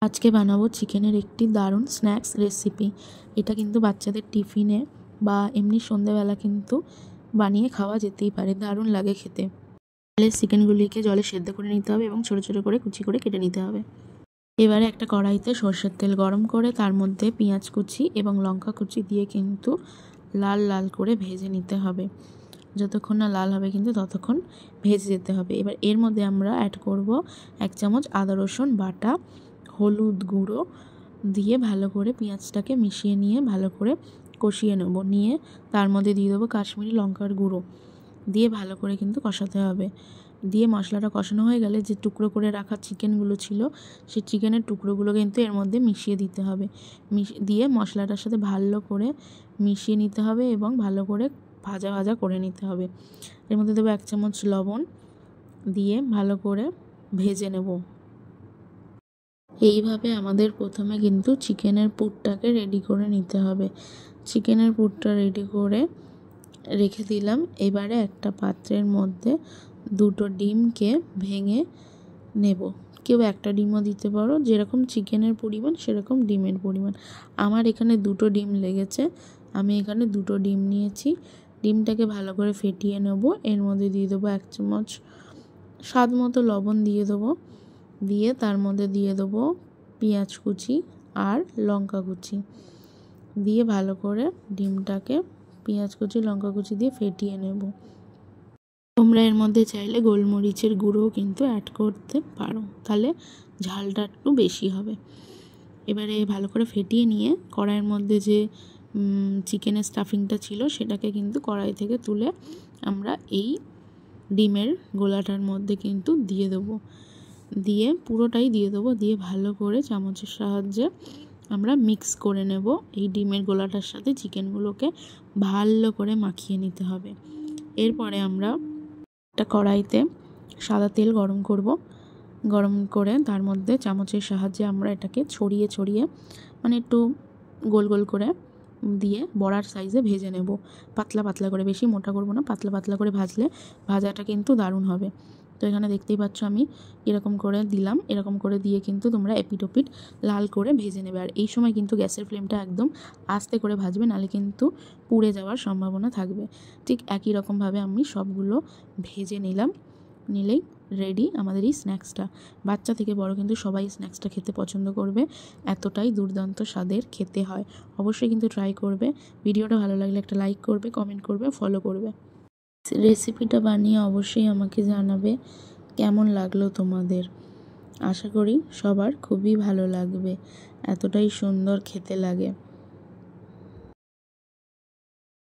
আজকে বানাবো চিকেনের একটি দারুণ স্ন্যাক্স রেসিপি। এটা কিন্তু বাচ্চাদের টিফিনে বা এমনি সন্ধ্যাবেলা কিন্তু বানিয়ে খাওয়া যেতেই পারে, দারুণ লাগে খেতে। তাহলে চিকেনগুলিকে জলে সেদ্ধ করে নিতে হবে এবং ছোটো ছোটো করে কুচি করে কেটে নিতে হবে। এবারে একটা কড়াইতে সর্ষের তেল গরম করে তার মধ্যে পেঁয়াজ কুচি এবং লঙ্কা কুচি দিয়ে কিন্তু লাল লাল করে ভেজে নিতে হবে। যতক্ষণ না লাল হবে কিন্তু ততক্ষণ ভেজে যেতে হবে। এবার এর মধ্যে আমরা অ্যাড করব 1 চামচ আদা রসুন বাটা, হলুদ গুঁড়ো দিয়ে ভালো করে পেঁয়াজটাকে মিশিয়ে নিয়ে ভালো করে কষিয়ে নেব। নিয়ে তার মধ্যে দিয়ে দেবো কাশ্মীরি লঙ্কার গুঁড়ো দিয়ে ভালো করে কিন্তু কষাতে হবে। দিয়ে মশলাটা কষানো হয়ে গেলে যে টুকরো করে রাখা চিকেনগুলো ছিল সেই চিকেনের টুকরোগুলো কিন্তু এর মধ্যে মিশিয়ে দিতে হবে। দিয়ে মশলাটার সাথে ভালো করে মিশিয়ে নিতে হবে এবং ভালো করে ভাজা ভাজা করে নিতে হবে। এর মধ্যে দেবো 1 চামচ লবণ দিয়ে ভালো করে ভেজে নেব। এইভাবে আমাদের প্রথমে কিন্তু চিকেনের পুরটাকে রেডি করে নিতে হবে। চিকেনের পুরটা রেডি করে রেখে দিলাম। এবারে একটা পাত্রের মধ্যে 2টো ডিমকে ভেঙে নেব। কেউ একটা ডিমও দিতে পারো, যেরকম চিকেনের পরিমাণ সেরকম ডিমের পরিমাণ। আমার এখানে 2টো ডিম লেগেছে, আমি এখানে 2টো ডিম নিয়েছি। ডিমটাকে ভালো করে ফেটিয়ে নেব। এর মধ্যে দিয়ে দেবো 1 চামচ স্বাদ মতো লবণ দিয়ে দেবো। দিয়ে তার মধ্যে দিয়ে দেবো পেঁয়াজ কুচি আর লঙ্কা কুচি দিয়ে ভালো করে ডিমটাকে পেঁয়াজ কুচি লঙ্কা কুচি দিয়ে ফেটিয়ে নেব। তোমরা এর মধ্যে চাইলে গোলমরিচের গুঁড়োও কিন্তু অ্যাড করতে পারো, তাহলে ঝালটা একটু বেশি হবে। এবারে ভালো করে ফেটিয়ে নিয়ে কড়াইয়ের মধ্যে যে চিকেনের স্টাফিংটা ছিল সেটাকে কিন্তু কড়াই থেকে তুলে আমরা এই ডিমের গোলাটার মধ্যে কিন্তু দিয়ে দেবো। দিয়ে পুরোটাই দিয়ে দেবো। দিয়ে ভালো করে চামচের সাহায্যে আমরা মিক্স করে নেব। এই ডিমের গোলাটার সাথে চিকেনগুলোকে ভালো করে মাখিয়ে নিতে হবে। এরপরে আমরা একটা কড়াইতে সাদা তেল গরম করব। গরম করে তার মধ্যে চামচের সাহায্যে আমরা এটাকে ছড়িয়ে ছড়িয়ে মানে একটু গোল গোল করে দিয়ে বড়ার সাইজে ভেজে নেব। পাতলা পাতলা করে, বেশি মোটা করব না, পাতলা পাতলা করে ভাজলে ভাজাটা কিন্তু দারুণ হবে। তো এখানে দেখতেই পাচ্ছ আমি এরকম করে দিলাম। এরকম করে দিয়ে কিন্তু তোমরা এপিট ওপিট লাল করে ভেজে নেবে। আর এই সময় কিন্তু গ্যাসের ফ্লেমটা একদম আস্তে করে ভাজবে, নাহলে কিন্তু পুড়ে যাওয়ার সম্ভাবনা থাকবে। ঠিক একই রকমভাবে আমি সবগুলো ভেজে নিলেই রেডি আমাদের এই স্ন্যাক্সটা। বাচ্চা থেকে বড় কিন্তু সবাই স্ন্যাক্সটা খেতে পছন্দ করবে, এতটাই দুর্দান্ত স্বাদের খেতে হয়। অবশ্যই কিন্তু ট্রাই করবে। ভিডিওটা ভালো লাগলে একটা লাইক করবে, কমেন্ট করবে, ফলো করবে। রেসিপিটা বানিয়ে অবশ্যই আমাকে জানাবে কেমন লাগলো তোমাদের। আশা করি সবার খুবই ভালো লাগবে, এতটাই সুন্দর খেতে লাগে।